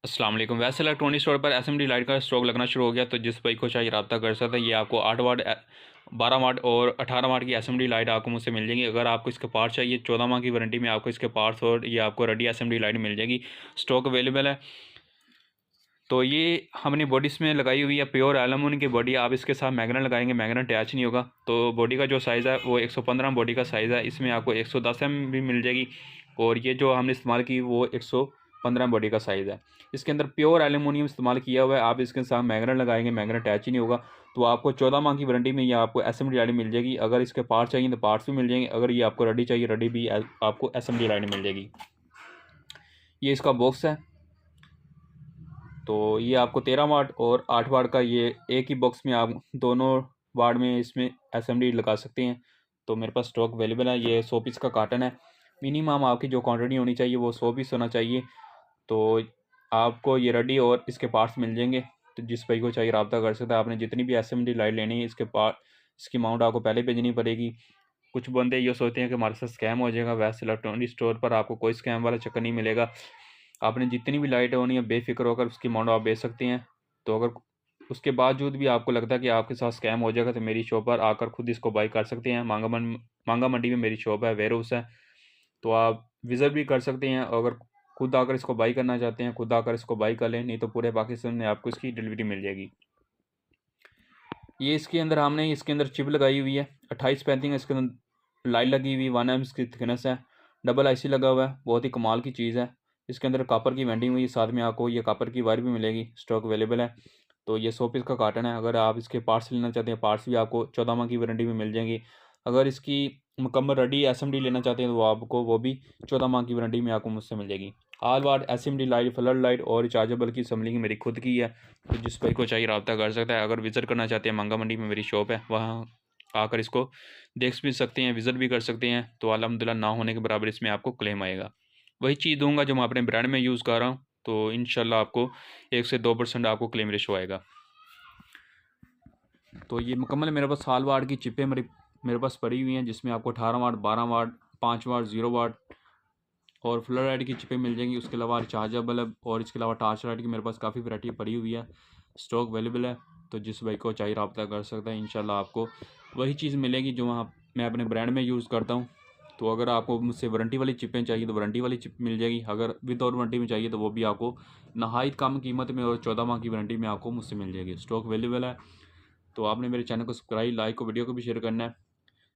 अस्सलाम वालेकुम। वैसे इलेक्ट्रॉनिक स्टोर पर एसएमडी लाइट का स्टॉक लगना शुरू हो गया, तो जिस भाई को चाहिए रब्ता कर सकता है। ये आपको 8 वाट 12 वाट और 18 वाट की एसएमडी लाइट आपको मुझसे मिल जाएंगी। अगर आपको इसके पार्ट्स चाहिए 14 माह की वारंटी में आपको इसके पार्ट्स और ये आपको रेडी एसएमडी लाइट मिल जाएगी। स्टॉक अवेलेबल है। तो ये हमने बॉडी इसमें लगाई हुई है प्योर एलुमिनियम की बॉडी। आप इसके साथ मैग्नेट लगाएंगे, मैग्नेट अटैच नहीं होगा। तो बॉडी का जो साइज़ है वो 115 बॉडी का साइज़ है। इसमें आपको 110 भी मिल जाएगी। और ये जो हमने इस्तेमाल की वो 115 बॉडी का साइज़ है। इसके अंदर प्योर एलुमिनियम इस्तेमाल किया हुआ है। आप इसके साथ मैग्नेट लगाएंगे, मैग्नेट अटैच ही नहीं होगा। तो आपको 14 माह की वारंटी में ये आपको एसएमडी लाइट मिल जाएगी। अगर इसके पार्ट्स चाहिए तो पार्ट्स भी मिल जाएंगे। अगर ये आपको रेडी चाहिए, रेडी भी आपको एसएमडी लाइट मिल जाएगी। ये इसका बॉक्स है। तो ये आपको 13 वाट और 8 वाट का, ये एक ही बॉक्स में आप दोनों वाट में इसमें एसएमडी लगा सकते हैं। तो मेरे पास स्टॉक अवेलेबल है। ये 100 पीस का कार्टन है। मिनिमम आपकी जो क्वांटिटी होनी चाहिए वो 100 पीस होना चाहिए। तो आपको ये रेडी और इसके पार्ट्स मिल जाएंगे। तो जिस भाई को चाहिए रब्ता कर सकता है। आपने जितनी भी एसएमडी लाइट लेनी है इसके पार्ट, इसकी अमाउंट आपको पहले भेजनी पड़ेगी। कुछ बंदे ये सोचते हैं कि हमारे साथ स्कैम हो जाएगा। वैसे इलेक्ट्रॉनिक स्टोर पर आपको कोई स्कैम वाला चक्कर नहीं मिलेगा। आपने जितनी भी लाइटें होनी है बेफिक्र होकर उसकी अमाउंट आप बेच सकते हैं। तो अगर उसके बावजूद भी आपको लगता है कि आपके साथ स्कैम हो जाएगा, तो मेरी शॉप पर आकर खुद इसको बाई कर सकते हैं। मांगा मंडी में मेरी शॉप है, वेयर हाउस है। तो आप विज़िट भी कर सकते हैं। अगर खुद आकर इसको बाई करना चाहते हैं खुद आकर इसको बाई कर लें, नहीं तो पूरे पाकिस्तान में आपको इसकी डिलीवरी मिल जाएगी। ये इसके अंदर हमने इसके अंदर चिप लगाई हुई है 2835। इसके अंदर लाइट लगी हुई 1 एम इसकी थिकनेस है। डबल आईसी लगा हुआ है, बहुत ही कमाल की चीज़ है। इसके अंदर कॉपर की वेंडिंग हुई, साथ में आपको ये कॉपर की वायर भी मिलेगी। स्टॉक अवेलेबल है। तो ये 100 पीस का कार्टन है। अगर आप इसके पार्ट्स लेना चाहते हैं, पार्ट्स भी आपको 14 माह की वारंटी में मिल जाएंगी। अगर इसकी मुकम्मल रेडी एसएमडी लेना चाहते हैं तो वो भी 14 माह की वारंटी में आपको मुझसे मिल जाएगी। ऑल वाट एसएमडी लाइट, फ्लड लाइट और रिचार्जेबल की असम्बलिंग मेरी खुद की है। तो जिस भाई को चाहिए रब्ता कर सकता है। अगर विज़िट करना चाहते हैं, मांगा मंडी में मेरी शॉप है, वहाँ आकर इसको देख भी सकते हैं, विज़िट भी कर सकते हैं। तो अल्हम्दुलिल्लाह ना होने के बराबर इसमें आपको क्लेम आएगा। वही चीज़ दूंगा जो मैं अपने ब्रांड में यूज़ कर रहा हूँ। तो इंशाल्लाह आपको 1 से 2% आपको क्लेम रेशो आएगा। तो ये मुकम्मल मेरे पास साल वाट की चिपें मेरे पास पड़ी हुई हैं, जिसमें आपको 18 वाट, 12 वाट, 5 वाट, 0 वाट और फ्लोराइड की चिपें मिल जाएंगी। उसके अलावा रिचार्जेबल है और इसके अलावा टार्च लाइट की मेरे पास काफ़ी वैरायटी पड़ी हुई है। स्टॉक अवेलेबल है। तो जिस भाई को चाहिए रब्ता कर सकता है। इंशाल्लाह आपको वही चीज़ मिलेगी जो वहाँ मैं अपने ब्रांड में यूज़ करता हूँ। तो अगर आपको मुझसे वारंटी वाली चिपें चाहिए तो वारंटी वाली चिप मिल जाएगी। अगर विदाउट वारंटी में चाहिए तो वो भी आपको नहायत कम कीमत में और 14 माह की वारंटी में आपको मुझसे मिल जाएगी। स्टॉक अवेलेबल है। तो आपने मेरे चैनल को सब्सक्राइब, लाइक को, वीडियो को भी शेयर करना है।